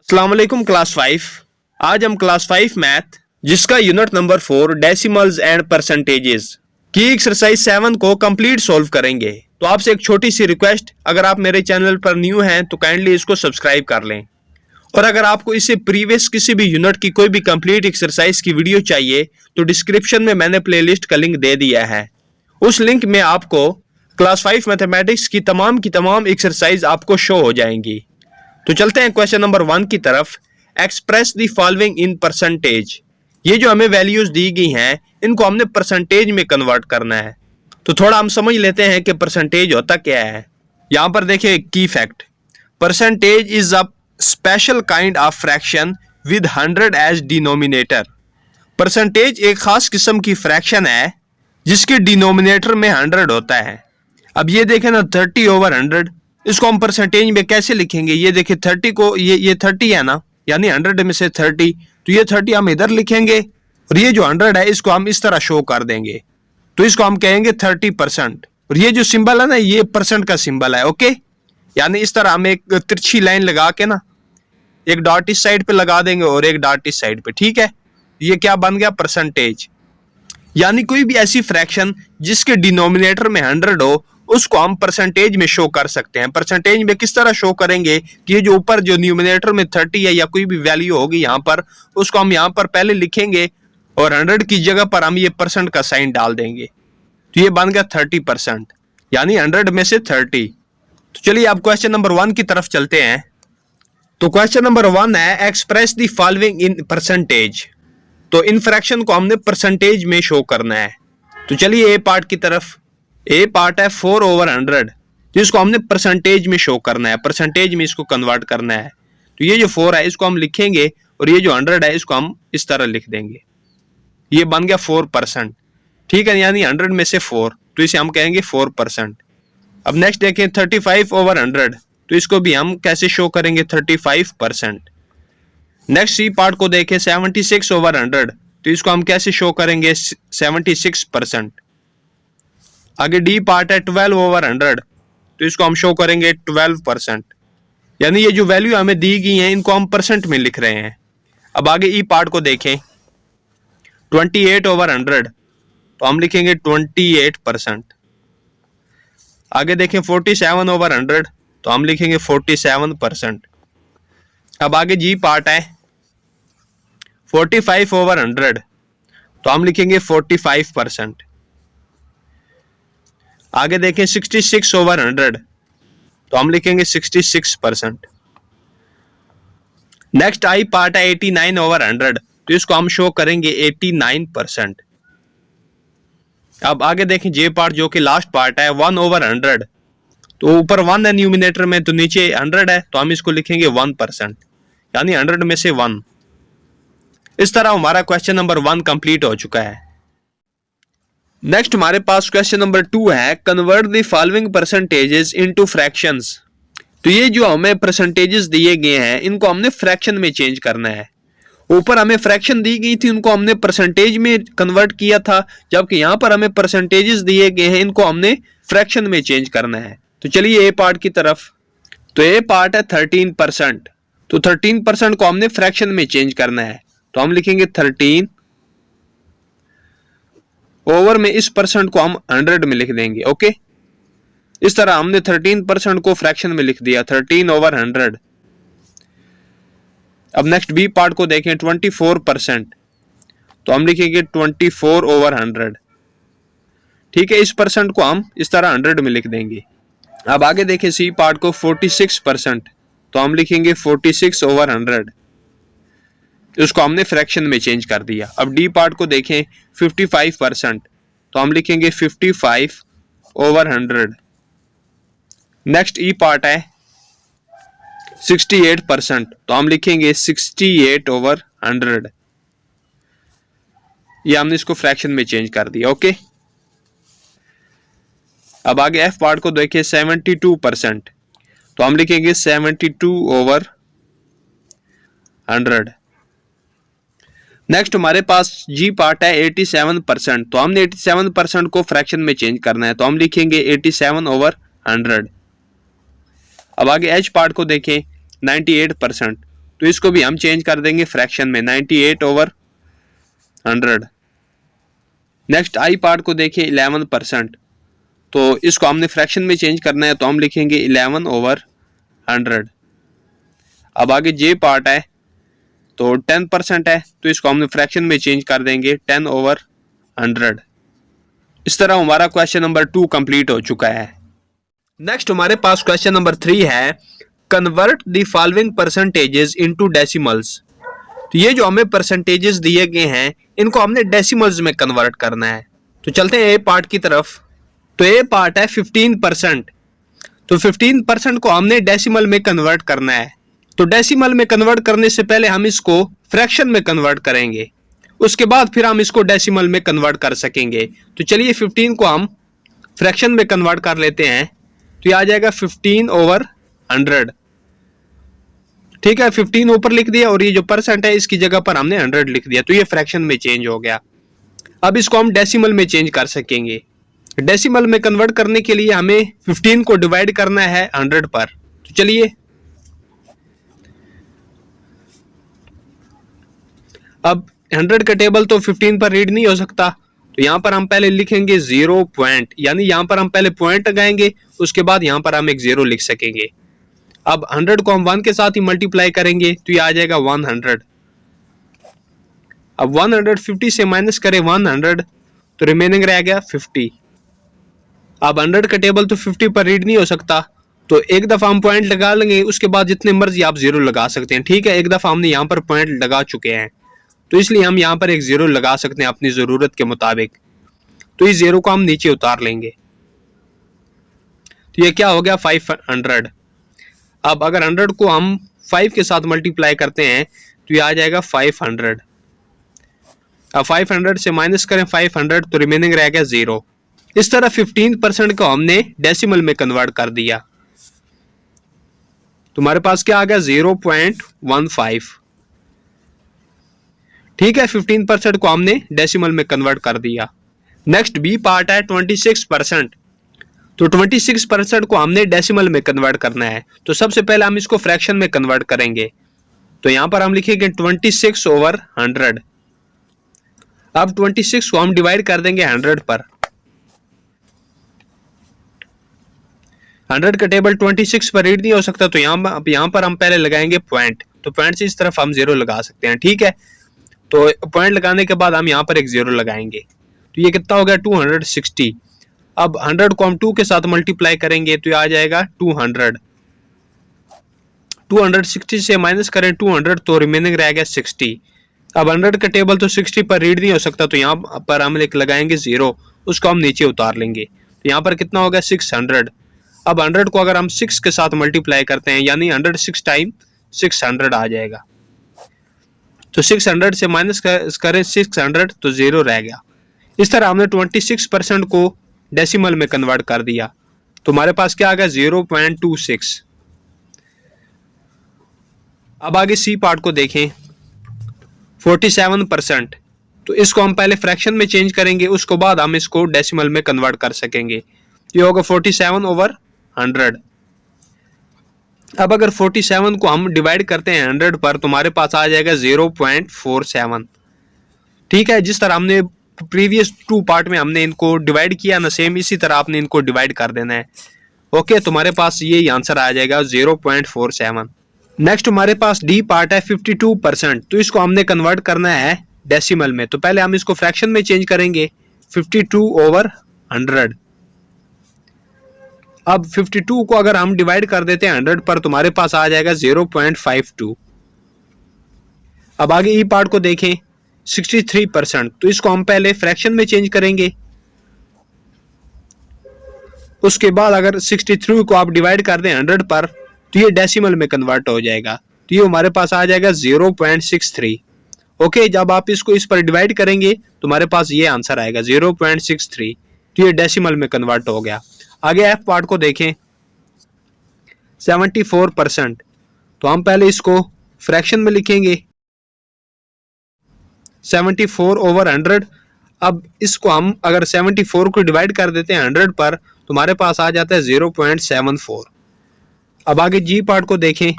अस्सलाम वालेकुम क्लास 5। आज हम क्लास 5 मैथ जिसका unit number 4 decimals and percentages की एक्सरसाइज 7 को कंप्लीट सॉल्व करेंगे। तो आपसे एक छोटी सी रिक्वेस्ट, अगर आप मेरे चैनल पर न्यू हैं तो काइंडली इसको सब्सक्राइब कर लें, और अगर आपको इससे प्रीवियस किसी भी यूनिट की कोई भी कंप्लीट एक्सरसाइज की वीडियो चाहिए तो डिस्क्रिप्शन में मैंने प्लेलिस्ट का लिंक दे दिया है। उस लिंक में आपको क्लास 5 मैथमेटिक्स की तमाम एक्सरसाइज आपको शो हो जाएंगी। तो चलते हैं क्वेश्चन नंबर 1 की तरफ। Express the following in percentage. ये जो हमें वैल्यूज दी गई हैं इनको हमने परसेंटेज में कन्वर्ट करना है। तो थोड़ा हम समझ लेते हैं कि परसेंटेज होता क्या है। यहाँ पर देखिए की fact, percentage is a special kind of fraction with 100 as denominator. Percentage एक खास किस्म की फ्रैक्शन है जिसके डिनोमिनेटर में 100 होता है। अब ये देखें ना, 30/100, इसको हम परसेंटेज में कैसे लिखेंगे? ये देखिए 30 को ये 30 है ना, यानी 100 में से 30, तो ये 30 हम इधर लिखेंगे और ये जो 100 है इसको हम इस तरह शो कर देंगे। तो इसको हम कहेंगे 30%। और ये जो सिंबल है ना, ये परसेंट का सिंबल है। ओके, यानी इस तरह हम एक तिरछी लाइन लगा के ना, एक डॉट इस साइड पे लगा देंगे और एक डॉट इस साइड पे। ठीक है, ये क्या बन गया? परसेंटेज। यानी कोई भी ऐसी फ्रैक्शन जिसके डिनोमिनेटर में 100 हो उसको हम परसेंटेज में शो कर सकते हैं। परसेंटेज में किस तरह शो करेंगे कि ये जो ऊपर जो न्यूमिनेटर में 30 है या कोई भी वैल्यू होगी यहाँ पर, उसको हम यहाँ पर पहले लिखेंगे और 100 की जगह पर हम ये परसेंट का साइन डाल देंगे। तो ये बन गया 30%, यानी 100 में से 30। तो चलिए अब क्वेश्चन नंबर 1 की तरफ चलते हैं। तो क्वेश्चन नंबर 1 है express the following in percentage. तो इन फ्रैक्शन को हमने परसेंटेज में शो करना है। तो चलिए ए पार्ट की तरफ। ए पार्ट है 4/100, जिसको हमने परसेंटेज में शो करना है, परसेंटेज में इसको कन्वर्ट करना है। तो ये जो 4 है इसको हम लिखेंगे और ये जो 100 है इसको हम इस तरह लिख देंगे। ये बन गया 4%। ठीक है, यानी 100 में से 4, तो इसे हम कहेंगे 4%। अब नेक्स्ट देखें 35/100, तो इसको भी हम कैसे शो करेंगे? 35%। नेक्स्ट सी पार्ट को देखें 76/100, तो इसको हम कैसे शो करेंगे? 76%। आगे डी पार्ट है 12/100, तो इसको हम शो करेंगे 12%। यानी ये जो वैल्यू हमें दी गई है इनको हम परसेंट में लिख रहे हैं। अब आगे ई पार्ट को देखें 28/100, तो हम लिखेंगे 28%। आगे देखें 47/100, तो हम लिखेंगे 47%। अब आगे जी पार्ट है 45/100, तो हम लिखेंगे 45%। आगे देखें 66/100, तो हम लिखेंगे 66%। नेक्स्ट आई पार्ट है 89/100, तो इसको हम शो करेंगे 89%। अब आगे देखें जे पार्ट जो कि लास्ट पार्ट है 1/100, तो ऊपर 1 है न्यूमिनेटर में, तो नीचे 100 है, तो हम इसको लिखेंगे 1%, यानी 100 में से 1। इस तरह हमारा क्वेश्चन नंबर 1 कंप्लीट हो चुका है। नेक्स्ट हमारे पास क्वेश्चन नंबर 2 है convert the following percentages into fractions. तो ये जो हमें परसेंटेजेस दिए गए हैं इनको हमने फ्रैक्शन में चेंज करना है। ऊपर हमें फ्रैक्शन दी गई थी, उनको हमने परसेंटेज में कन्वर्ट किया था, जबकि यहाँ पर हमें परसेंटेजेस दिए गए हैं इनको हमने फ्रैक्शन में चेंज करना है। तो चलिए ए पार्ट की तरफ। तो ए पार्ट है 13%, तो 13% को हमने फ्रैक्शन में चेंज करना है। तो हम लिखेंगे 13 ओवर में इस परसेंट को हम 100 में लिख देंगे। ओके, इस तरह हमने 13% को फ्रैक्शन में लिख दिया, 13/100। अब नेक्स्ट बी पार्ट को देखें 24%, तो हम लिखेंगे 24/100। ठीक है, इस परसेंट को हम इस तरह 100 में लिख देंगे। अब आगे देखें सी पार्ट को 46%, तो हम लिखेंगे 46/100। उसको हमने फ्रैक्शन में चेंज कर दिया। अब डी पार्ट को देखें 55%, तो हम लिखेंगे 55/100। नेक्स्ट ई पार्ट है 68%, तो हम लिखेंगे 68/100। ये हमने इसको फ्रैक्शन में चेंज कर दिया। ओके, अब आगे एफ पार्ट को देखिए 72%, तो हम लिखेंगे 72/100। नेक्स्ट हमारे पास जी पार्ट है 87%, तो हमने 87% को फ्रैक्शन में चेंज करना है, तो हम लिखेंगे 87/100। अब आगे एच पार्ट को देखें 98%, तो इसको भी हम चेंज कर देंगे फ्रैक्शन में, 98/100। नेक्स्ट आई पार्ट को देखिए 11%, तो इसको हमने फ्रैक्शन में चेंज करना है, तो हम लिखेंगे 11/100। अब आगे जे पार्ट है तो 10% है, तो इसको हमने फ्रैक्शन में चेंज कर देंगे 10/100। इस तरह हमारा क्वेश्चन नंबर 2 कंप्लीट हो चुका है। नेक्स्ट हमारे पास क्वेश्चन नंबर 3 है, convert the following percentages into decimals. तो ये जो हमें परसेंटेजेस दिए गए हैं इनको हमने डेसिमल्स में कन्वर्ट करना है। तो चलते हैं ए पार्ट की तरफ। तो ए पार्ट है 15%, तो 15% को हमने डेसिमल में कन्वर्ट करना है। तो डेसिमल में कन्वर्ट करने से पहले हम इसको फ्रैक्शन में कन्वर्ट करेंगे, उसके बाद फिर हम इसको डेसिमल में कन्वर्ट कर सकेंगे। तो चलिए 15 को हम फ्रैक्शन में कन्वर्ट कर लेते हैं, तो ये आ जाएगा 15/100। ठीक है, 15 ऊपर लिख दिया और ये जो परसेंट है इसकी जगह पर हमने 100 लिख दिया, तो ये फ्रैक्शन में चेंज हो गया। अब इसको हम डेसिमल में चेंज कर सकेंगे। डेसिमल में कन्वर्ट करने के लिए हमें 15 को डिवाइड करना है 100 पर। तो चलिए अब 100 का टेबल तो 15 पर रीड नहीं हो सकता, तो यहां पर हम पहले लिखेंगे 0 पॉइंट, यानी यहां पर हम पहले पॉइंट लगाएंगे, उसके बाद यहां पर हम एक 0 लिख सकेंगे। अब 100 को हम 1 के साथ ही मल्टीप्लाई करेंगे, तो ये आ जाएगा 100। अब 150 से माइनस करें 100, तो रिमेनिंग रह गया 50। अब 100 का टेबल तो 50 पर रीड नहीं हो सकता, तो एक दफा हम पॉइंट लगा लेंगे, उसके बाद जितने मर्जी आप 0 लगा सकते हैं। ठीक है, एक दफा हमने यहाँ पर पॉइंट लगा चुके हैं, तो इसलिए हम यहाँ पर एक 0 लगा सकते हैं अपनी जरूरत के मुताबिक। तो इस 0 को हम नीचे उतार लेंगे, तो ये क्या हो गया 500। अब अगर 100 को हम 5 के साथ मल्टीप्लाई करते हैं तो ये आ जाएगा 500। अब 500 से माइनस करें 500, तो रिमेनिंग रह गया 0। इस तरह 15% को हमने डेसिमल में कन्वर्ट कर दिया। तुम्हारे पास क्या आ गया 0.15। ठीक है, 15% को हमने डेसिमल में कन्वर्ट कर दिया। नेक्स्ट बी पार्ट है 26%, तो 26% को हमने डेसिमल में कन्वर्ट करना है। तो सबसे पहले हम इसको फ्रैक्शन में कन्वर्ट करेंगे, तो यहां पर हम लिखेंगे 26/100। अब 26 को हम डिवाइड कर देंगे 100 पर। 100 का टेबल 26 पर रीड नहीं हो सकता, तो यहां पर हम पहले लगाएंगे पॉइंट, तो पॉइंट से इस तरफ हम 0 लगा सकते हैं। ठीक है, तो पॉइंट लगाने के बाद हम यहां पर एक 0 लगाएंगे, तो ये कितना हो गया 260। अब 100 को हम 2 के साथ मल्टीप्लाई करेंगे, तो ये आ जाएगा 200। 260 से माइनस करें 200, तो रिमेनिंग रह गया 60। अब 100 का टेबल तो 60 पर रीड नहीं हो सकता, तो यहाँ पर हम एक लगाएंगे 0, उसको हम नीचे उतार लेंगे, तो यहाँ पर कितना हो गया 600। अब 100 को अगर हम 6 के साथ मल्टीप्लाई करते हैं, यानी 100 6 टाइम 600 आ जाएगा, तो 600 से माइनस करें 600, तो 0 रह गया। इस तरह हमने 26% को डेसिमल में कन्वर्ट कर दिया, तो हमारे पास क्या आ गया 0.26। अब आगे सी पार्ट को देखें 47%, तो इसको हम पहले फ्रैक्शन में चेंज करेंगे, उसके बाद हम इसको डेसिमल में कन्वर्ट कर सकेंगे। ये होगा 47/100। अब अगर 47 को हम डिवाइड करते हैं 100 पर, तो हमारे पास आ जाएगा 0.47। ठीक है, जिस तरह हमने प्रीवियस 2 पार्ट में हमने इनको डिवाइड किया ना, सेम इसी तरह आपने इनको डिवाइड कर देना है। ओके, तुम्हारे पास ये आंसर आ जाएगा 0.47। नेक्स्ट हमारे पास डी पार्ट है 52%, तो इसको हमने कन्वर्ट करना है डेसिमल में। तो पहले हम इसको फ्रैक्शन में चेंज करेंगे 52/100। अब 52 को अगर हम डिवाइड कर देते हैं 100 पर, तुम्हारे पास आ जाएगा 0.52। अब आगे ई पार्ट को देखें 63%, तो इसको हम पहले फ्रैक्शन में चेंज करेंगे, उसके बाद अगर 63 को आप डिवाइड कर दें 100 पर, तो ये डेसिमल में कन्वर्ट हो जाएगा, तो ये हमारे पास आ जाएगा 0.63। ओके, जब आप इसको इस पर डिवाइड करेंगे तो हमारे पास ये आंसर आएगा 0.63, तो ये डेसिमल में कन्वर्ट हो गया। आगे एफ पार्ट को देखें 74%, तो हम पहले इसको फ्रैक्शन में लिखेंगे 74/100। अब इसको हम अगर 74 को डिवाइड कर देते हैं 100 पर, तो हमारे पास आ जाता है 0.74। अब आगे जी पार्ट को देखें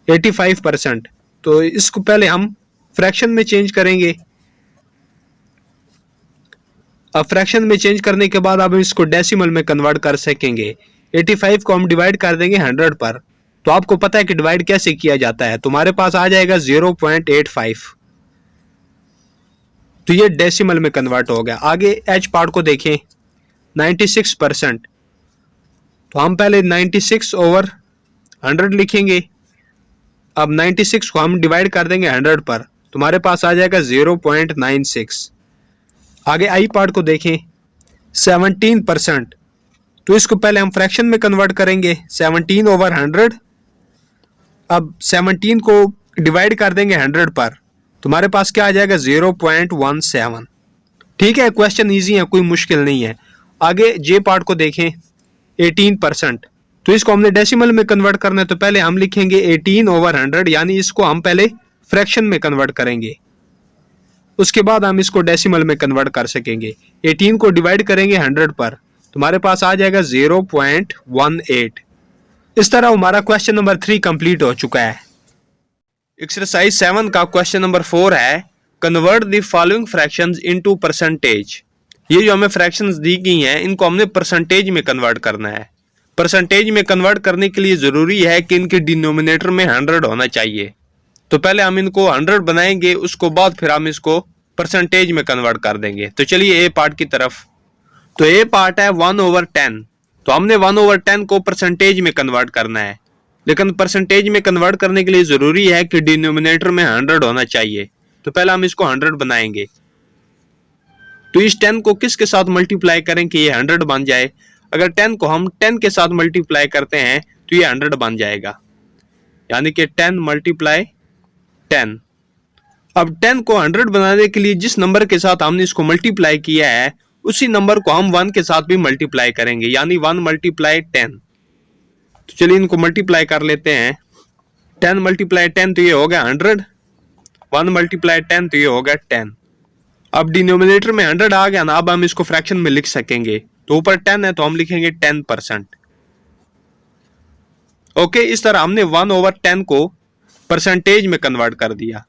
85%, तो इसको पहले हम फ्रैक्शन में चेंज करेंगे। अब फ्रैक्शन में चेंज करने के बाद अब इसको डेसिमल में कन्वर्ट कर सकेंगे। 85 को हम डिवाइड कर देंगे 100 पर। तो आपको पता है कि डिवाइड कैसे किया जाता है। तुम्हारे पास आ जाएगा 0.85। तो ये डेसिमल में कन्वर्ट हो गया। आगे एच पार्ट को देखें, 96%। तो हम पहले 96 ओवर 100 लिखेंगे। अब 96 को हम डिवाइड कर देंगे 100 पर। तुम्हारे पास आ जाएगा 0.96। आगे आई पार्ट को देखें, 17%। तो इसको पहले हम फ्रैक्शन में कन्वर्ट करेंगे, 17 ओवर 100। अब 17 को डिवाइड कर देंगे 100 पर। तुम्हारे पास क्या आ जाएगा 0.17। ठीक है, क्वेश्चन इजी है, कोई मुश्किल नहीं है। आगे जे पार्ट को देखें, 18%। तो इसको हमने डेसिमल में कन्वर्ट करना है। तो पहले हम लिखेंगे 18 ओवर 100, यानी इसको हम पहले फ्रैक्शन में कन्वर्ट करेंगे, उसके बाद हम इसको डेसिमल में कन्वर्ट कर सकेंगे। 18 को डिवाइड करेंगे 100 पर। तुम्हारे पास आ जाएगा 0.18। इस तरह हमारा क्वेश्चन नंबर 3 कंप्लीट हो चुका है। एक्सरसाइज 7 का क्वेश्चन नंबर 4 है, convert the following fractions into percentage. ये जो हमें फ्रैक्शंस दी गई हैं, इनको हमने परसेंटेज में कन्वर्ट करना है। परसेंटेज में कन्वर्ट करने के लिए जरूरी है कि इनके डिनोमिनेटर में 100 होना चाहिए। तो पहले हम इनको 100 बनाएंगे, उसको बाद फिर हम इसको परसेंटेज में कन्वर्ट कर देंगे। तो चलिए ए पार्ट की तरफ। तो ए पार्ट है 1 ओवर 10। तो हमने 1 ओवर 10 को परसेंटेज में कन्वर्ट करना है, लेकिन परसेंटेज में कन्वर्ट करने के लिए जरूरी है कि डिनोमिनेटर में 100 होना चाहिए। तो पहले हम इसको 100 बनाएंगे। तो इस 10 को किसके साथ मल्टीप्लाई करें कि ये 100 बन जाए। अगर 10 को हम 10 के साथ मल्टीप्लाई करते हैं तो ये 100 बन जाएगा, यानी कि 10 मल्टीप्लाई 10। अब 10 को 100 बनाने के लिए जिस नंबर के साथ हमने इसको मल्टीप्लाई किया है, उसी नंबर को हम 1 के साथ भी मल्टीप्लाई करेंगे, यानी 1 मल्टीप्लाई 10। तो चलिए इनको मल्टीप्लाई कर लेते हैं। 10 मल्टीप्लाई 10 तो ये हो गया 100। 1 मल्टीप्लाई 10 तो ये हो गया 10। अब डिनोमिनेटर में 100 आ गया ना, अब हम इसको फ्रैक्शन में लिख सकेंगे। तो ऊपर 10 है तो हम लिखेंगे 10%। ओके, इस तरह हमने 1 ओवर 10 को परसेंटेज में कन्वर्ट कर दिया।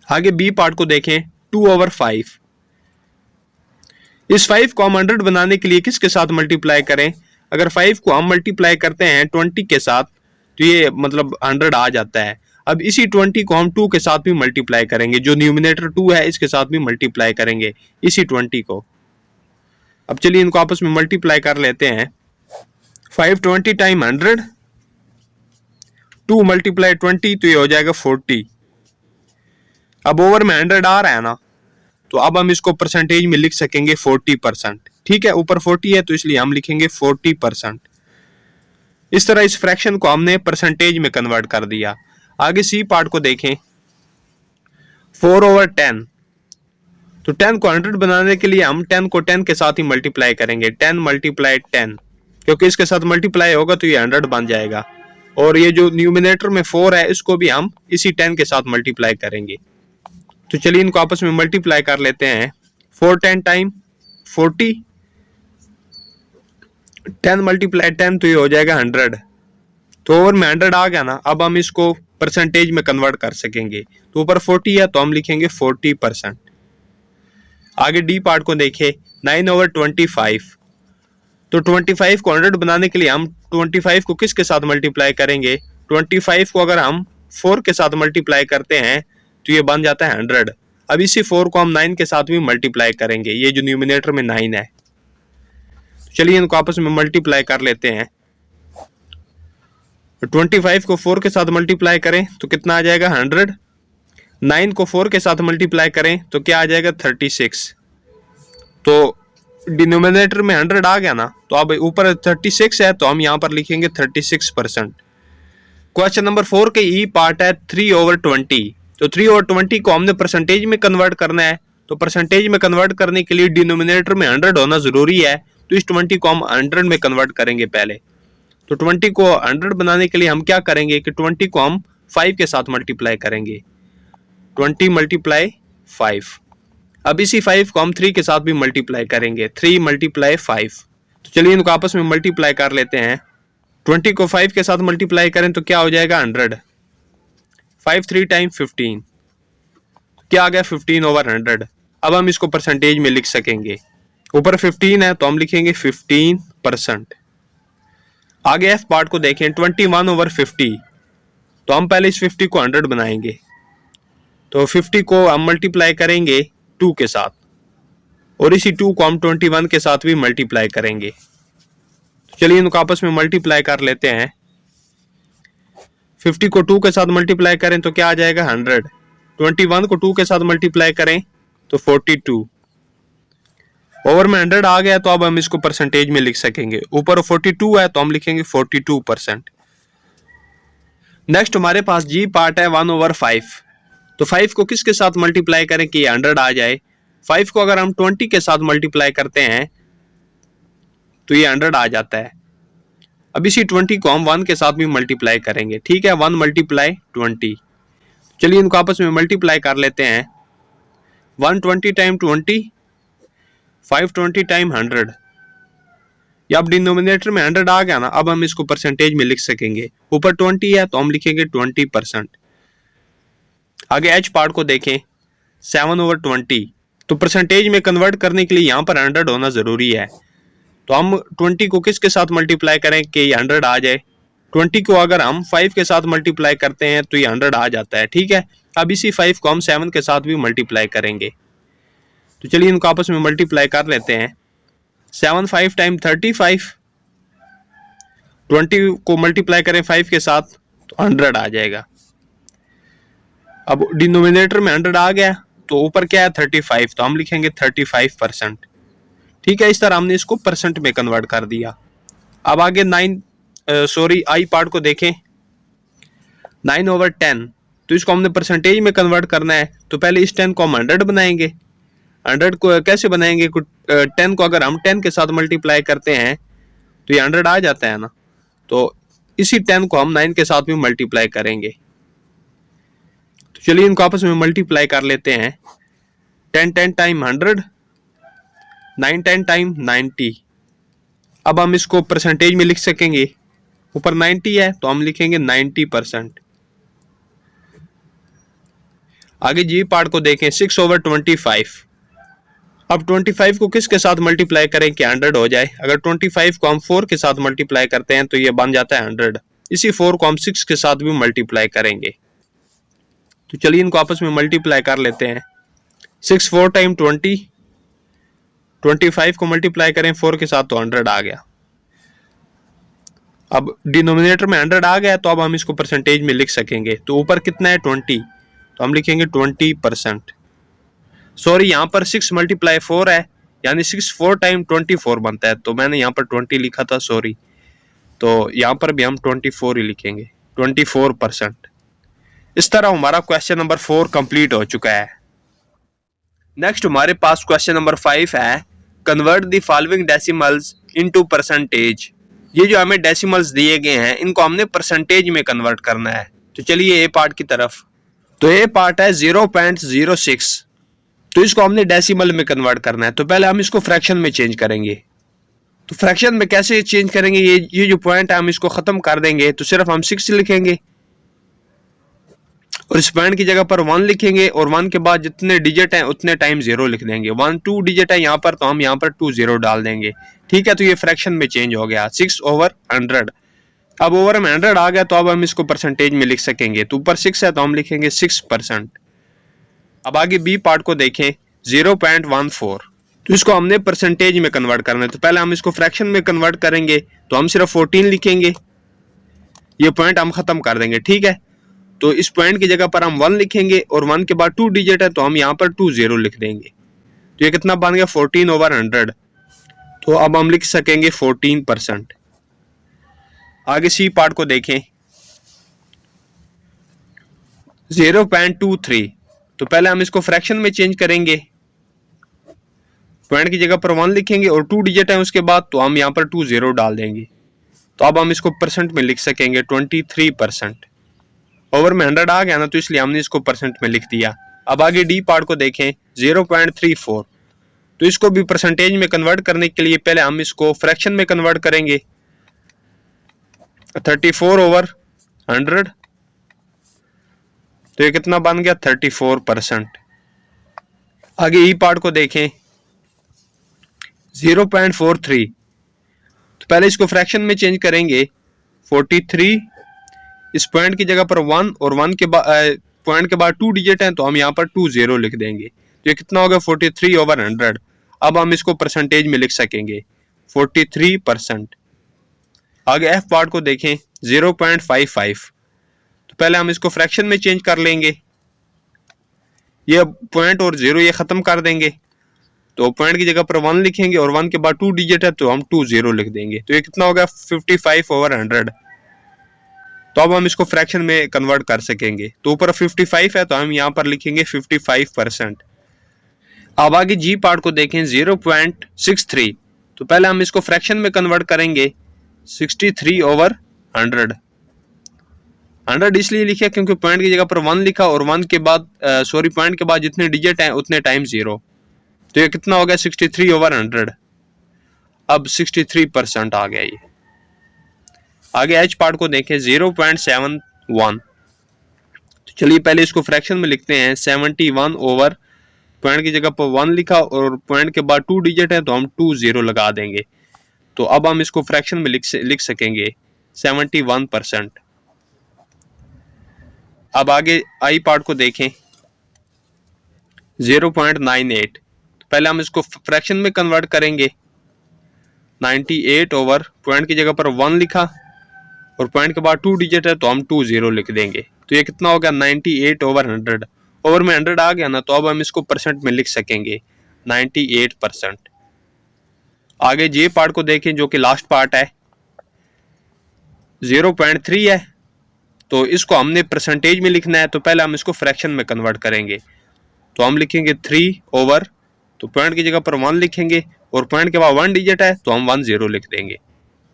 आगे बी पार्ट को देखें, 2 ओवर 5। इस 5 को हम 100 बनाने के लिए किसके साथ मल्टीप्लाई करें। अगर 5 को हम मल्टीप्लाई करते हैं 20 के साथ तो ये मतलब 100 आ जाता है। अब इसी 20 को हम 2 के साथ भी मल्टीप्लाई करेंगे, जो न्यूमिनेटर 2 है इसके साथ भी मल्टीप्लाई करेंगे इसी 20 को। अब चलिए इनको आपस में मल्टीप्लाई कर लेते हैं। 520 टाइम 100, 2 मल्टीप्लाई 20 तो ये हो जाएगा 40। अब ओवर में 100 आ रहा है ना, तो अब हम इसको परसेंटेज में लिख सकेंगे 40%। ठीक है, ऊपर 40 है तो इसलिए हम लिखेंगे 40%। इस तरह इस फ्रैक्शन को हमने परसेंटेज में कन्वर्ट कर दिया। आगे सी पार्ट को देखें, 4 ओवर 10। तो 10 को 100 बनाने के लिए हम 10 को 10 के साथ ही मल्टीप्लाई करेंगे, 10 मल्टीप्लाई 10, क्योंकि इसके साथ मल्टीप्लाई होगा तो ये 100 बन जाएगा। और ये जो न्यूमिनेटर में 4 है इसको भी हम इसी 10 के साथ मल्टीप्लाई करेंगे। तो चलिए इनको आपस में मल्टीप्लाई कर लेते हैं। 4 10 टाइम 40, 10 मल्टीप्लाई 10 तो ये हो जाएगा 100। तो ओवर में 100 आ गया ना, अब हम इसको परसेंटेज में कन्वर्ट कर सकेंगे। तो ऊपर 40 है तो हम लिखेंगे 40%। आगे डी पार्ट को देखें, 9 ओवर 25। तो 25 को 100 बनाने के लिए हम 25 को किसके साथ मल्टीप्लाई करेंगे। 25 को अगर हम 4 के साथ मल्टीप्लाई करते हैं तो ये बन जाता है 100। अब इसी 4 को हम 9 के साथ भी मल्टीप्लाई करेंगे, ये जो न्यूमिनेटर में 9 है। चलिए इनको आपस में मल्टीप्लाई कर लेते हैं। 25 को 4 के साथ मल्टीप्लाई करें तो कितना आ जाएगा 100। 9 को 4 के साथ मल्टीप्लाई करें तो क्या आ जाएगा 36। तो डिनोमिनेटर में 100 आ गया ना, तो अब ऊपर 36 है तो हम यहाँ पर लिखेंगे 36%। क्वेश्चन नंबर 4 के ई पार्ट है 3 ओवर 20। तो 3 ओवर 20 को हमने परसेंटेज में कन्वर्ट करना है। तो परसेंटेज में कन्वर्ट करने के लिए डिनोमिनेटर में 100 होना जरूरी है। तो इस 20 को हम 100 में कन्वर्ट करेंगे पहले। तो 20 को 100 बनाने के लिए हम क्या करेंगे कि 20 को हम 5 के साथ मल्टीप्लाई करेंगे, 20 मल्टीप्लाई 5। अब इसी 5 को हम 3 के साथ भी मल्टीप्लाई करेंगे, 3 मल्टीप्लाई 5। तो चलिए इनको आपस में मल्टीप्लाई कर लेते हैं। 20 को 5 के साथ मल्टीप्लाई करें तो क्या हो जाएगा 100। 5 3 टाइम 15, क्या आ गया 15/100। अब हम इसको परसेंटेज में लिख सकेंगे। ऊपर 15 है तो हम लिखेंगे 15%। आगे एफ पार्ट को देखें, 21/50, तो हम पहले इस 50 को 100 बनाएंगे। तो 50 को हम मल्टीप्लाई करेंगे 2 के साथ, और इसी 2 को हम 21 के साथ भी मल्टीप्लाई करेंगे। तो चलिए इनको आपस में मल्टीप्लाई कर लेते हैं। 50 को 2 के साथ मल्टीप्लाई करें तो क्या आ जाएगा 100। 21 को 2 के साथ मल्टीप्लाई करें तो 42। ओवर में 100 आ गया, तो अब हम इसको परसेंटेज में लिख सकेंगे। ऊपर 42 है तो हम लिखेंगे 42%। नेक्स्ट हमारे पास जी पार्ट है 1/5। तो 5 को किसके साथ मल्टीप्लाई करें कि 100 आ जाए। 5 को अगर हम 20 के साथ मल्टीप्लाई करते हैं तो ये 100 आ जाता है। अब इसी 20 को हम 1 के साथ भी मल्टीप्लाई करेंगे, ठीक है, 1 × 20। चलिए इनको आपस में मल्टीप्लाई कर लेते हैं। 120 टाइम 20, 520 टाइम 100। या अब डिनोमिनेटर में 100 आ गया ना, अब हम इसको परसेंटेज में लिख सकेंगे। ऊपर 20 है तो हम लिखेंगे 20%। आगे एच पार्ट को देखें, 7/20, तो परसेंटेज में कन्वर्ट करने के लिए यहाँ पर 100 होना जरूरी है। तो हम 20 को किसके साथ मल्टीप्लाई करें कि 100 आ जाए। 20 को अगर हम 5 के साथ मल्टीप्लाई करते हैं तो ये 100 आ जाता है, ठीक है। अब इसी 5 को हम 7 के साथ भी मल्टीप्लाई करेंगे। तो चलिए इनको आपस में मल्टीप्लाई कर लेते हैं। 7 5 टाइम 35, 20 को मल्टीप्लाई करें 5 के साथ तो 100 आ जाएगा। अब डिनोमिनेटर में 100 आ गया, तो ऊपर क्या है 35, तो हम लिखेंगे 35%, ठीक है। इस तरह हमने इसको परसेंट में कन्वर्ट कर दिया। अब आगे आई पार्ट को देखें, 9/10, तो इसको हमने परसेंटेज में कन्वर्ट करना है। तो पहले इस 10 को हम 100 बनाएंगे। 100 को कैसे बनाएंगे, 10 को अगर हम 10 के साथ मल्टीप्लाई करते हैं तो ये 100 आ जाता है ना। तो इसी 10 को हम 9 के साथ भी मल्टीप्लाई करेंगे। तो चलिए इनको आपस में मल्टीप्लाई कर लेते हैं। 10 10 टाइम 100, 9 10 टाइम 90। अब हम इसको परसेंटेज में लिख सकेंगे। ऊपर 90 है तो हम लिखेंगे 90%। आगे जी पार्ट को देखें, 6/25। अब 25 को किसके साथ मल्टीप्लाई करें कि 100 हो जाए। अगर 25 को हम 4 के साथ मल्टीप्लाई करते हैं तो ये बन जाता है 100। इसी 4 को हम 6 के साथ भी मल्टीप्लाई करेंगे। तो चलिए इनको आपस में मल्टीप्लाई कर लेते हैं। 6 4 टाइम 20, 25 को मल्टीप्लाई करें 4 के साथ तो 100 आ गया। अब डिनोमिनेटर में 100 आ गया, तो अब हम इसको परसेंटेज में लिख सकेंगे। तो ऊपर कितना है 20, तो हम लिखेंगे 20%। सॉरी, यहाँ पर 6 × 4 है, यानी 6 4 टाइम 24 बनता है, तो मैंने यहाँ पर 20 लिखा था, सॉरी। तो यहाँ पर भी हम 24 ही लिखेंगे, 24%। इस तरह हमारा क्वेश्चन नंबर 4 कंप्लीट हो चुका है। नेक्स्ट हमारे पास क्वेश्चन नंबर 5 है, convert the following decimals into percentage. ये जो हमें डेसिमल्स दिए गए हैं इनको हमने परसेंटेज में कन्वर्ट करना है। तो चलिए ए पार्ट की तरफ। तो ए पार्ट है 0.06, तो इसको हमने डेसिमल में कन्वर्ट करना है। तो पहले हम इसको फ्रैक्शन में चेंज करेंगे। तो फ्रैक्शन में कैसे चेंज करेंगे, ये जो पॉइंट है हम इसको खत्म कर देंगे। तो सिर्फ हम 6 लिखेंगे और इस पॉइंट की जगह पर 1 लिखेंगे, और 1 के बाद जितने डिजिट हैं उतने टाइम 0 लिख देंगे। 1 2 डिजिट है यहाँ पर, तो हम यहाँ पर 2 0 डाल देंगे, ठीक है। तो ये फ्रैक्शन में चेंज हो गया 6/100। अब ओवर में 100 आ गया, तो अब हम इसको परसेंटेज में लिख सकेंगे। तो ऊपर 6 है तो हम लिखेंगे 6%। अब आगे बी पार्ट को देखें, 0.14, तो इसको हमने परसेंटेज में कन्वर्ट करना है। तो पहले हम इसको फ्रैक्शन में कन्वर्ट करेंगे, तो हम सिर्फ 14 लिखेंगे, ये पॉइंट हम खत्म कर देंगे, ठीक है। तो इस पॉइंट की जगह पर हम 1 लिखेंगे, और 1 के बाद 2 डिजिट है तो हम यहाँ पर 2 0 लिख देंगे। तो ये कितना बन गया 14/100। तो अब हम लिख सकेंगे 14%। आगे सी पार्ट को देखें, 0.23, तो पहले हम इसको फ्रैक्शन में चेंज करेंगे। पॉइंट की जगह पर 1 लिखेंगे और 2 डिजिट है उसके बाद, तो हम यहाँ पर 2 0 डाल देंगे। तो अब हम इसको परसेंट में लिख सकेंगे 23%। ओवर में 100 आ गया ना, तो इसलिए हमने इसको परसेंट में लिख दिया। अब आगे डी पार्ट को देखें, 0.34, तो इसको भी परसेंटेज में कन्वर्ट करने के लिए पहले हम इसको फ्रैक्शन में कन्वर्ट करेंगे। 34/100 तो ये कितना बन गया 34%। आगे ई पार्ट को देखें 0.43, तो पहले इसको फ्रैक्शन में चेंज करेंगे। 43 इस पॉइंट की जगह पर 1 और 1 के बाद पॉइंट के बाद 2 डिजिट हैं, तो हम यहाँ पर 20 लिख देंगे। तो ये कितना होगा 43/100। अब हम इसको परसेंटेज में लिख सकेंगे 43%। आगे एफ पार्ट को देखें 0.55, तो पहले हम इसको फ्रैक्शन में चेंज कर लेंगे। ये पॉइंट और 0 ये खत्म कर देंगे, तो पॉइंट की जगह पर 1 लिखेंगे और 1 के बाद 2 डिजिट है, तो हम 20 लिख देंगे। तो ये कितना होगा 55/100। तो अब हम इसको फ्रैक्शन में कन्वर्ट कर सकेंगे। तो ऊपर 55 है, तो हम यहाँ पर लिखेंगे 55%। अब आगे जी पार्ट को देखें 0.63, तो पहले हम इसको फ्रैक्शन में कन्वर्ट करेंगे 63/100। 100 इसलिए लिखा क्योंकि पॉइंट की जगह पर 1 लिखा और 1 के बाद पॉइंट के बाद जितने डिजिट हैं उतने टाइम 0। तो ये कितना हो गया 63/100। अब 63% आ गया ये। आगे एच पार्ट को देखें 0.71, तो चलिए पहले इसको फ्रैक्शन में लिखते हैं। 71 ओवर पॉइंट की जगह पर 1 लिखा और पॉइंट के बाद 2 डिजिट है, तो हम 20 लगा देंगे। तो अब हम इसको फ्रैक्शन में लिख सकेंगे 71%। अब आगे आई पार्ट को देखें 0.98, तो पहले हम इसको फ्रैक्शन में कन्वर्ट करेंगे। 98 ओवर पॉइंट की जगह पर 1 लिखा और पॉइंट के बाद 2 डिजिट है, तो हम 20 लिख देंगे। तो ये कितना होगा 98/100। ओवर में 100 आ गया ना, तो अब हम इसको परसेंट में लिख सकेंगे 98%। आगे जे पार्ट को देखें जो कि लास्ट पार्ट है 0.3 है, तो इसको हमने परसेंटेज में लिखना है। तो पहले हम इसको फ्रैक्शन में कन्वर्ट करेंगे। तो हम लिखेंगे 3 ओवर, तो पॉइंट की जगह पर 1 लिखेंगे और पॉइंट के बाद 1 डिजिट है, तो हम 10 लिख देंगे।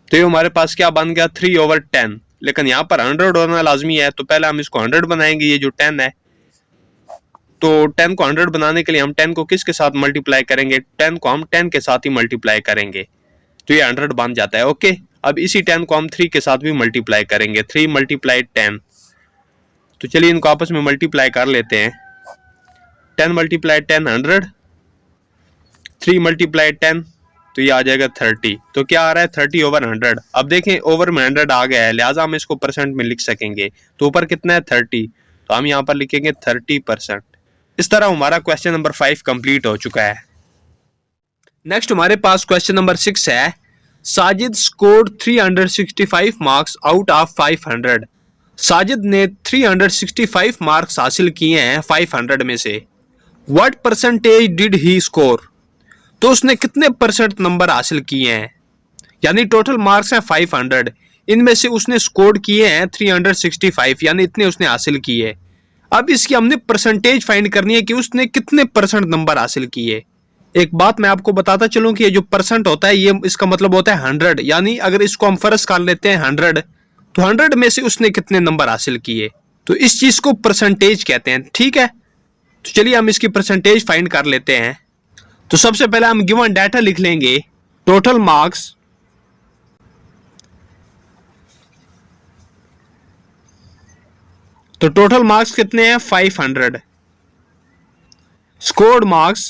तो ये हमारे पास क्या बन गया 3/10। लेकिन यहाँ पर 100 होना लाजमी है, तो पहले हम इसको 100 बनाएंगे। ये जो 10 है, तो 10 को 100 बनाने के लिए हम 10 को किसके साथ मल्टीप्लाई करेंगे? 10 को हम 10 के साथ ही मल्टीप्लाई करेंगे, तो ये 100 बन जाता है। ओके, अब इसी 10 को हम 3 के साथ भी मल्टीप्लाई करेंगे। 3 × 10, तो चलिए इनको आपस में मल्टीप्लाई कर लेते हैं। 10 × 10 100, 3 × 10, तो ये आ जाएगा 30। तो क्या आ रहा है 30/100। अब देखें ओवर में 100 आ गया है, लिहाजा हम इसको परसेंट में लिख सकेंगे। तो ऊपर कितना है 30, तो हम यहाँ पर लिखेंगे 30%। इस तरह हमारा क्वेश्चन नंबर 5 कंप्लीट हो चुका है। नेक्स्ट हमारे पास क्वेश्चन नंबर 6 है। Sajid scored 365 marks out of 500। Sajid ने 365 मार्क्स हासिल किए हैं 500 में से। What percentage did he score? तो उसने कितने परसेंट नंबर हासिल किए हैं? यानी टोटल मार्क्स हैं 500, इनमें से उसने स्कोर किए हैं 365, यानी इतने उसने हासिल किए। अब इसकी हमने परसेंटेज फाइंड करनी है कि उसने कितने परसेंट नंबर हासिल किए। एक बात मैं आपको बताता चलूं कि ये जो परसेंट होता है ये इसका मतलब होता है 100, यानी अगर इसको हम फर्ज कर लेते हैं 100, तो 100 में से उसने कितने नंबर हासिल किए, तो इस चीज को परसेंटेज कहते हैं। ठीक है, तो चलिए हम इसकी परसेंटेज फाइंड कर लेते हैं। तो सबसे पहले हम गिवन डाटा लिख लेंगे, टोटल मार्क्स तो टोटल मार्क्स कितने हैं 500, स्कोर्ड मार्क्स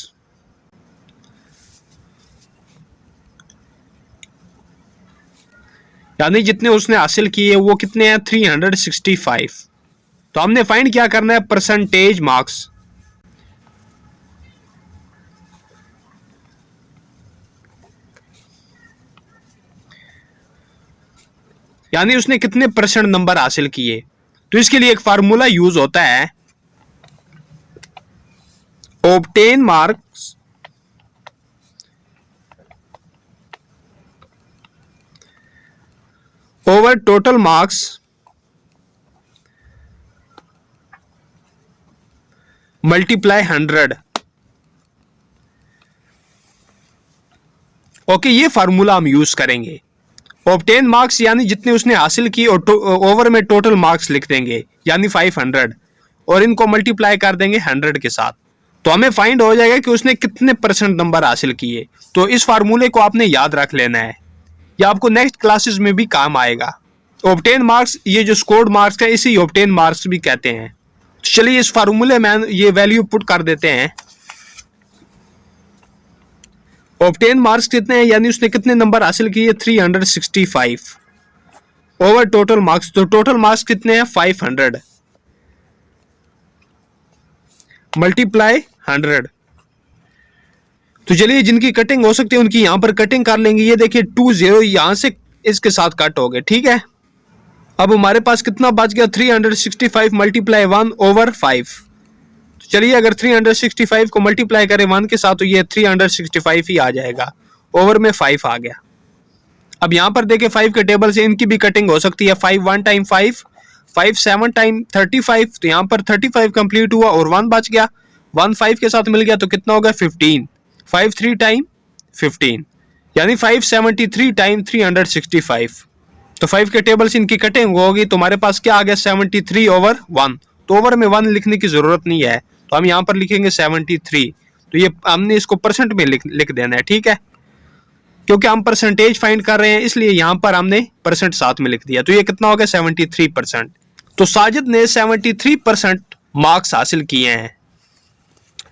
यानी जितने उसने हासिल किए वो कितने हैं 365। तो हमने फाइंड क्या करना है परसेंटेज मार्क्स। यानी उसने कितने परसेंट नंबर हासिल किए। तो इसके लिए एक फार्मूला यूज होता है, obtain marks over total marks multiply 100। Okay, ये फार्मूला हम यूज करेंगे। ऑब्टेन मार्क्स यानी जितने उसने हासिल की और ओवर में टोटल मार्क्स लिख देंगे यानी 500, और इनको मल्टीप्लाई कर देंगे 100 के साथ, तो हमें फाइंड हो जाएगा कि उसने कितने परसेंट नंबर हासिल किए। तो इस फार्मूले को आपने याद रख लेना है, यह आपको नेक्स्ट क्लासेस में भी काम आएगा। ऑब्टेन मार्क्स, ये जो स्कोर्ड मार्क्स है इसी ऑब्टेन मार्क्स भी कहते हैं। चलिए इस फार्मूले में ये वैल्यू पुट कर देते हैं। ऑब्टेन मार्क्स कितने हैं, यानी उसने कितने नंबर हासिल किए 365 ओवर टोटल मार्क्स। तो टोटल मार्क्स कितने हैं 500 मल्टीप्लाई 100। तो चलिए जिनकी कटिंग हो सकती है उनकी यहां पर कटिंग कर लेंगे। ये देखिए 20 यहां से इसके साथ कट हो गए, ठीक है। अब हमारे पास कितना बच गया 365 मल्टीप्लाई 1 ओवर 5। तो चलिए अगर 365 को मल्टीप्लाई करें 1 के साथ तो ये 365 ही आ जाएगा, ओवर में 5 आ गया। अब यहां पर देखें 5 के टेबल से इनकी भी कटिंग हो सकती है। 5 1 टाइम 5, 5 7 टाइम 35। तो यहां पर 35 कंप्लीट हुआ और 1 बच गया। 1 5 के साथ मिल गया तो कितना होगा 15। 5 3 टाइम 15, यानी 573 टाइम 365। तो 5 के टेबल से इनकी कटिंग होगी तो हमारे पास क्या आ गया 73 ओवर 1। तो ओवर में 1 लिखने की जरूरत नहीं है, तो हम यहाँ पर लिखेंगे 73। तो ये हमने इसको परसेंट में लिख देना है, ठीक है, क्योंकि हम परसेंटेज फाइंड कर रहे हैं इसलिए यहाँ पर हमने परसेंट साथ में लिख दिया। तो ये कितना हो गया 73%। तो साजिद ने 73% मार्क्स हासिल किए हैं।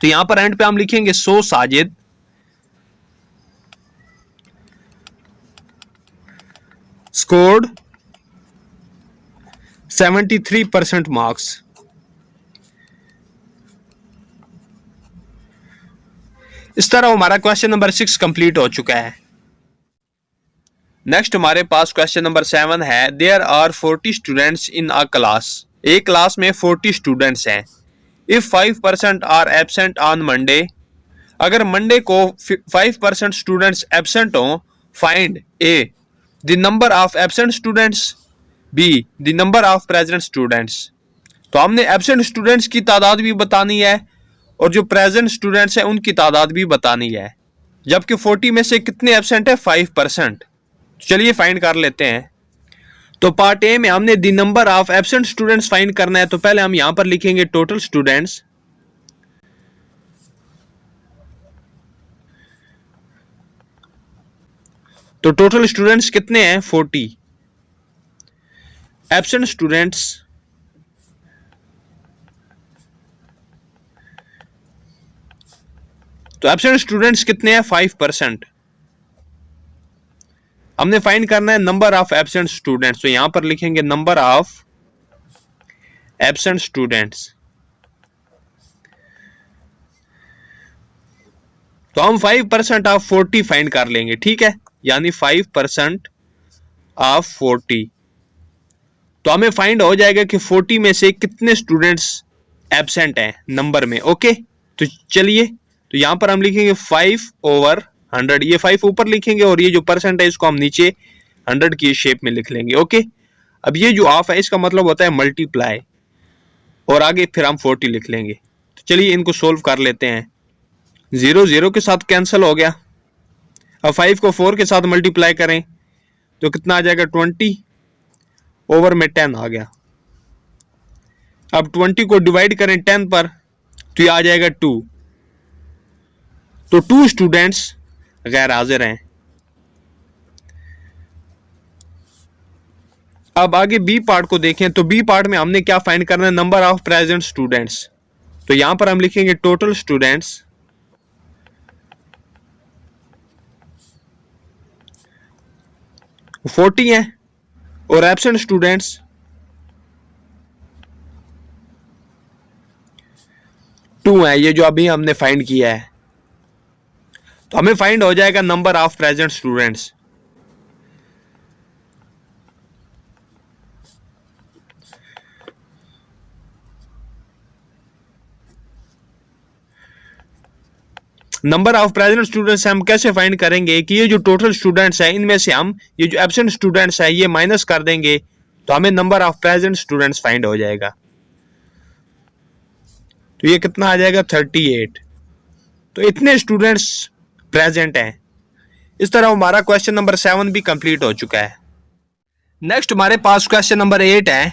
तो यहाँ पर एंड पे हम लिखेंगे सो साजिद स्कोर्ड 73% मार्क्स। इस तरह हमारा क्वेश्चन नंबर 6 कंप्लीट हो चुका है। नेक्स्ट हमारे पास क्वेश्चन नंबर 7 है। There are 40 students in a class. एक क्लास में 40 स्टूडेंट्स हैं। If 5% are absent on Monday, अगर मंडे को 5% स्टूडेंट्स एब्सेंट हो, find a the number of absent students, b the number of present students. तो हमने absent students की तादाद भी बतानी है और जो प्रेजेंट स्टूडेंट्स हैं उनकी तादाद भी बतानी है, जबकि 40 में से कितने एब्सेंट है 5%। चलिए फाइंड कर लेते हैं। तो पार्ट ए में हमने the number of absent students find करना है। तो पहले हम यहां पर लिखेंगे टोटल स्टूडेंट्स। तो टोटल स्टूडेंट्स कितने हैं 40। एब्सेंट स्टूडेंट्स तो एब्सेंट स्टूडेंट्स कितने हैं 5%। हमने फाइंड करना है नंबर ऑफ एब्सेंट स्टूडेंट्स। तो यहां पर लिखेंगे नंबर ऑफ एब्सेंट स्टूडेंट्स। तो हम 5% ऑफ 40 फाइंड कर लेंगे, ठीक है, यानी 5% ऑफ 40। तो हमें फाइंड हो जाएगा कि 40 में से कितने स्टूडेंट्स एब्सेंट हैं नंबर में। ओके, तो चलिए, तो यहां पर हम लिखेंगे 5 ओवर 100। ये 5 ऊपर लिखेंगे और ये जो परसेंट है इसको हम नीचे 100 की शेप में लिख लेंगे। ओके, अब ये जो ऑफ है इसका मतलब होता है मल्टीप्लाई, और आगे फिर हम 40 लिख लेंगे। तो चलिए इनको सोल्व कर लेते हैं। 0 0 के साथ कैंसिल हो गया। अब 5 को 4 के साथ मल्टीप्लाई करें तो कितना आ जाएगा 20 ओवर में 10 आ गया। अब 20 को डिवाइड करें 10 पर तो ये आ जाएगा 2। तो 2 स्टूडेंट्स गैर हाजिर हैं। अब आगे बी पार्ट को देखें तो बी पार्ट में हमने क्या फाइंड करना है नंबर ऑफ प्रेजेंट स्टूडेंट्स। तो यहां पर हम लिखेंगे टोटल स्टूडेंट्स वो 40 हैं और एब्सेंट स्टूडेंट्स 2 हैं, ये जो अभी हमने फाइंड किया है। तो हमें फाइंड हो जाएगा number of present students. Number of present students हम कैसे फाइंड करेंगे कि ये जो टोटल स्टूडेंट्स है इनमें से हम ये जो एब्सेंट स्टूडेंट्स है ये माइनस कर देंगे तो हमें number of present students find हो जाएगा। तो ये कितना आ जाएगा 38। तो इतने स्टूडेंट्स प्रेजेंट हैं। इस तरह हमारा क्वेश्चन नंबर 7 भी कंप्लीट हो चुका है। नेक्स्ट हमारे पास क्वेश्चन नंबर 8 है।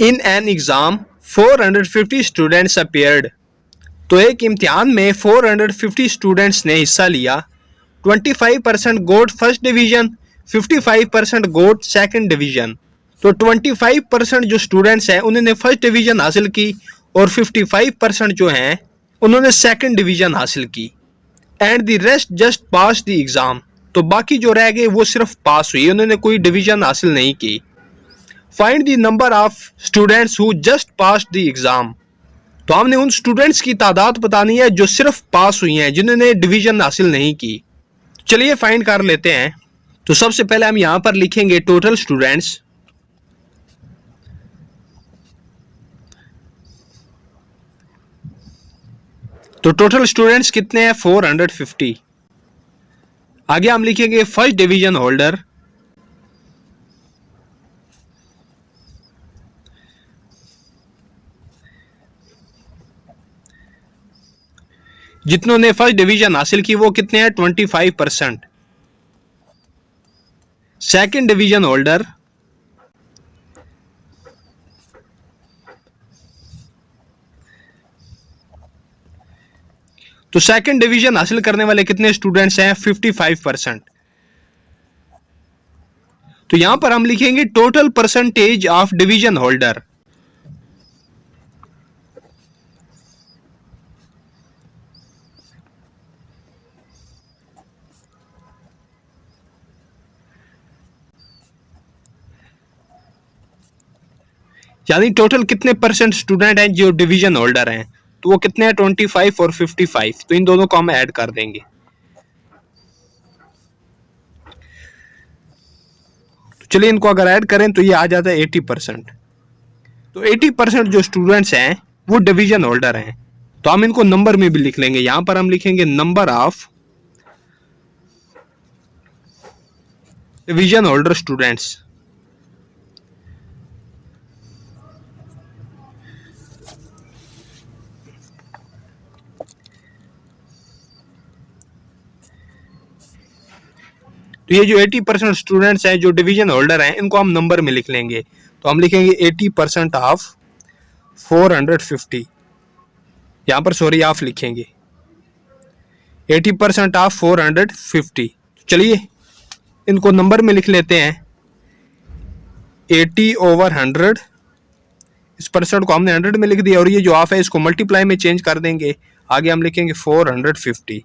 In an exam 450 students appeared. तो एक इम्तिहान में 450 स्टूडेंट्स ने हिस्सा लिया। 25% गोट फर्स्ट डिवीजन, 55% गोट सेकंड डिवीजन। तो 25% जो स्टूडेंट्स हैं उन्होंने फर्स्ट डिवीजन हासिल की और 55% जो हैं उन्होंने सेकंड डिवीजन हासिल की। And the rest just pass the exam, तो बाकी जो रह गए वो सिर्फ पास हुई, उन्होंने कोई डिवीजन हासिल नहीं की। Find the number of students who just pass the exam, तो हमने उन स्टूडेंट्स की तादाद बतानी है जो सिर्फ पास हुई हैं, जिन्होंने डिवीजन हासिल नहीं की। चलिए फाइंड कर लेते हैं। तो सबसे पहले हम यहां पर लिखेंगे टोटल स्टूडेंट्स। तो टोटल स्टूडेंट्स कितने हैं? 450। आगे हम लिखेंगे फर्स्ट डिवीजन होल्डर। जितनों फर्स्ट डिवीजन हासिल की वो कितने हैं? 25%। सेकंड डिवीजन होल्डर, तो सेकंड डिवीजन हासिल करने वाले कितने स्टूडेंट्स हैं? 55%। तो यहां पर हम लिखेंगे total percentage of division holder. यानी टोटल कितने परसेंट स्टूडेंट हैं जो डिवीजन होल्डर हैं, तो वो कितने हैं? 25 और 55। तो इन दोनों को हम ऐड कर देंगे। तो चलिए इनको अगर ऐड करें तो ये आ जाता है 80%। तो 80% जो स्टूडेंट्स हैं वो डिवीजन होल्डर हैं। तो हम इनको नंबर में भी लिख लेंगे। यहां पर हम लिखेंगे number of division holder students. तो ये जो 80% स्टूडेंट्स हैं जो डिवीजन होल्डर हैं इनको हम नंबर में लिख लेंगे। तो हम लिखेंगे 80% ऑफ 450। यहां पर सॉरी ऑफ लिखेंगे 80% ऑफ 450। चलिए इनको नंबर में लिख लेते हैं 80/100। इस परसेंट को हमने 100 में लिख दिया और ये जो ऑफ है इसको मल्टीप्लाई में चेंज कर देंगे। आगे हम लिखेंगे 450।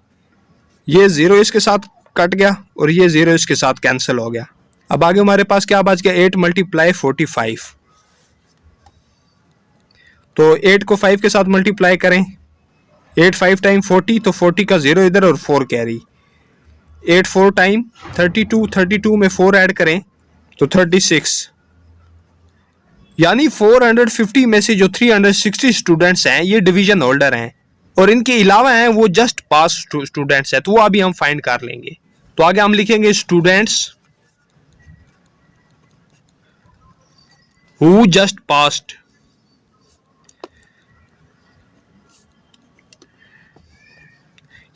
ये 0 इसके साथ कट गया और ये 0 इसके साथ कैंसिल हो गया। अब आगे हमारे पास क्या बच गया? 8 × 45। तो 8 को 5 के साथ मल्टीप्लाई करें। 8 5 टाइम 40, तो 40 का 0 इधर और 4 कैरी। 8 4 टाइम 32, 32 में 4 ऐड करें तो 36। यानी 450 में से जो 360 स्टूडेंट्स हैं ये डिवीजन होल्डर हैं और इनके अलावा हैं वो जस्ट पास स्टूडेंट्स हैं, तो वो अभी हम फाइंड कर लेंगे। तो आगे हम लिखेंगे स्टूडेंट्स हु जस्ट पास्ड।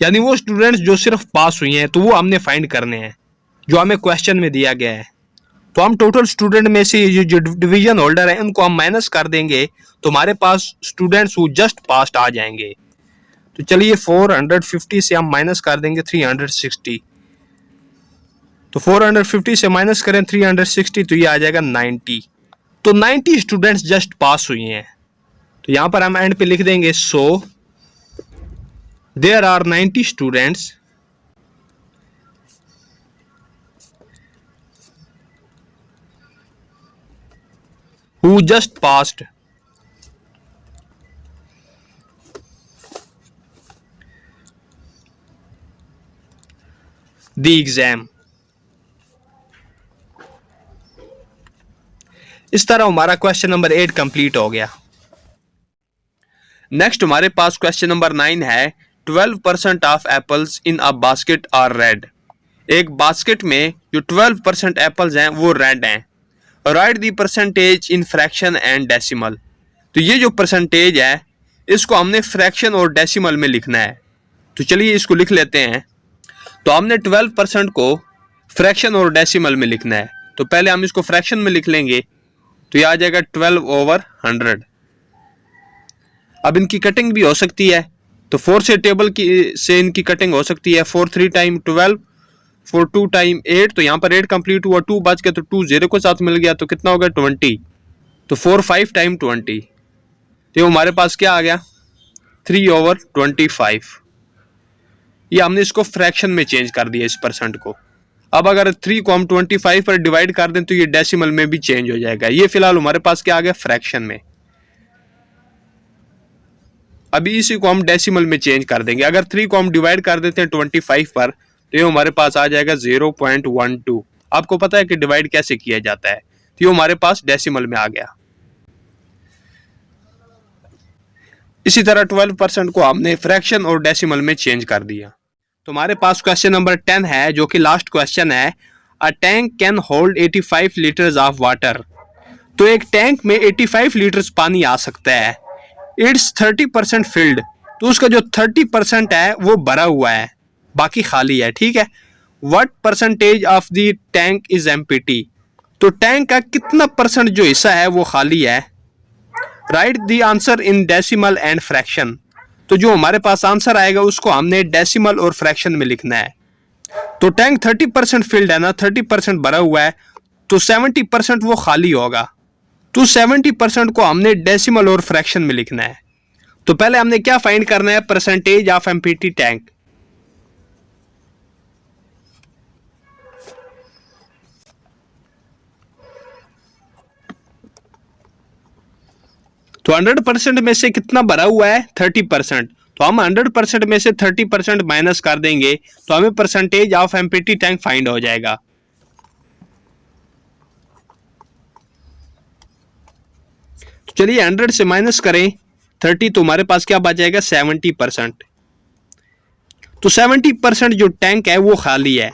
यानी वो स्टूडेंट्स जो सिर्फ पास हुई हैं, तो वो हमने फाइंड करने हैं जो हमें क्वेश्चन में दिया गया है। तो हम टोटल स्टूडेंट में से जो डिवीजन होल्डर है उनको हम माइनस कर देंगे, तो हमारे पास स्टूडेंट्स हु जस्ट पास्ड आ जाएंगे। तो चलिए 450 से हम माइनस कर देंगे 360। तो 450 से माइनस करें 360 तो ये आ जाएगा 90। तो 90 स्टूडेंट्स जस्ट पास हुई हैं। तो यहां पर हम एंड पे लिख देंगे so there are 90 students who just passed the exam। इस तरह हमारा क्वेश्चन नंबर 8 कंप्लीट हो गया। नेक्स्ट हमारे पास क्वेश्चन नंबर 9 है 12% of apples in a basket are red. एक बास्केट में जो 12% एप्पल्स हैं वो रेड हैं। Write the percentage in fraction and decimal. तो ये जो परसेंटेज है इसको हमने फ्रैक्शन और डेसिमल में लिखना है। तो चलिए इसको लिख लेते हैं। तो हमने 12% को फ्रैक्शन और डेसिमल में लिखना है। तो पहले हम इसको फ्रैक्शन में लिख लेंगे, तो ये आ जाएगा 12/100। अब इनकी कटिंग भी हो सकती है, तो 4 से टेबल की से इनकी कटिंग हो सकती है। 4 3 टाइम 12, 4 2 टाइम 8, तो यहाँ पर 8 कंप्लीट हुआ, 2 बच गया तो 2 0 को साथ मिल गया, तो कितना हो गया 20, तो 4 5 टाइम 20, तो हमारे पास क्या आ गया 3/25। ये हमने इसको फ्रैक्शन में चेंज कर दिया इस परसेंट को। अब अगर 3 को हम 25 पर डिवाइड कर दें तो ये डेसिमल में भी चेंज हो जाएगा। ये फिलहाल हमारे पास क्या आ गया फ्रैक्शन में। अभी इसी को हम डेसिमल में चेंज कर देंगे। अगर 3 को हम डिवाइड कर देते हैं 25 पर तो ये हमारे पास आ जाएगा 0.12। आपको पता है कि डिवाइड कैसे किया जाता है, तो ये हमारे पास डेसिमल में आ गया। इसी तरह 12% को हमने फ्रैक्शन और डेसिमल में चेंज कर दिया। तो हमारे पास क्वेश्चन नंबर 10 है, जो कि लास्ट क्वेश्चन है। A tank can hold 85 litres of water. तो एक टैंक में 85 लीटर्स पानी आ सकता है। इट्स 30% फिल्ड, तो उसका जो 30% है वो भरा हुआ है, बाकी खाली है। ठीक है। What percentage of the tank is empty. तो टैंक का कितना परसेंट जो हिस्सा है वो खाली है। Right the answer in decimal and fraction. तो जो हमारे पास आंसर आएगा उसको हमने डेसिमल और फ्रैक्शन में लिखना है। तो टैंक 30% फिल्ड है ना, 30% भरा हुआ है, तो 70% वो खाली होगा। तो 70% को हमने डेसिमल और फ्रैक्शन में लिखना है। तो पहले हमने क्या फाइंड करना है, परसेंटेज ऑफ एम्प्टी टैंक। तो 100% में से कितना भरा हुआ है 30%, तो हम 100% में से 30% माइनस कर देंगे तो हमें percentage of empty tank find हो जाएगा। तो चलिए 100 से माइनस करें 30, तो हमारे पास क्या बच जाएगा 70%। तो 70% जो टैंक है वो खाली है।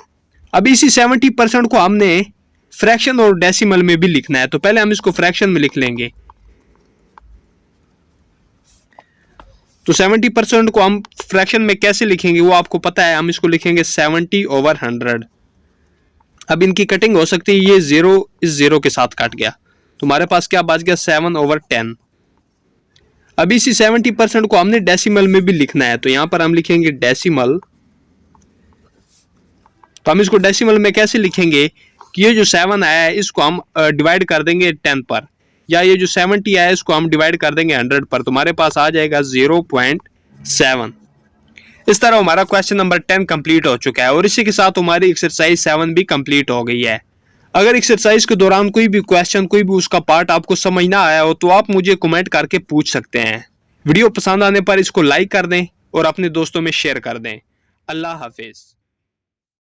अब इसी 70% को हमने फ्रैक्शन और डेसिमल में भी लिखना है। तो पहले हम इसको फ्रैक्शन में लिख लेंगे। तो 70% को हम फ्रैक्शन में कैसे लिखेंगे वो आपको पता है। हम इसको लिखेंगे 70/100। अब इनकी कटिंग हो सकती है, ये 0 इस 0 के साथ कट गया, तो हमारे पास क्या बच गया 7/10। अब इसी 70% को हमने डेसिमल में भी लिखना है। तो यहां पर हम लिखेंगे डेसिमल। तो हम इसको डेसिमल में कैसे लिखेंगे कि ये जो 7 आया है इसको हम डिवाइड कर देंगे 10 पर, या ये जो 70 आया है इसको हम डिवाइड कर देंगे 100 पर, तो हमारे पास आ जाएगा 0.7। इस तरह हमारा क्वेश्चन नंबर 10 कंप्लीट हो चुका है और इसी के साथ हमारी एक्सरसाइज 7 भी कंप्लीट हो गई है। अगर एक्सरसाइज के दौरान कोई भी क्वेश्चन, कोई भी उसका पार्ट आपको समझ ना आया हो तो आप मुझे कमेंट करके पूछ सकते हैं। वीडियो पसंद आने पर इसको लाइक कर दें और अपने दोस्तों में शेयर कर दें। अल्लाह हाफिज।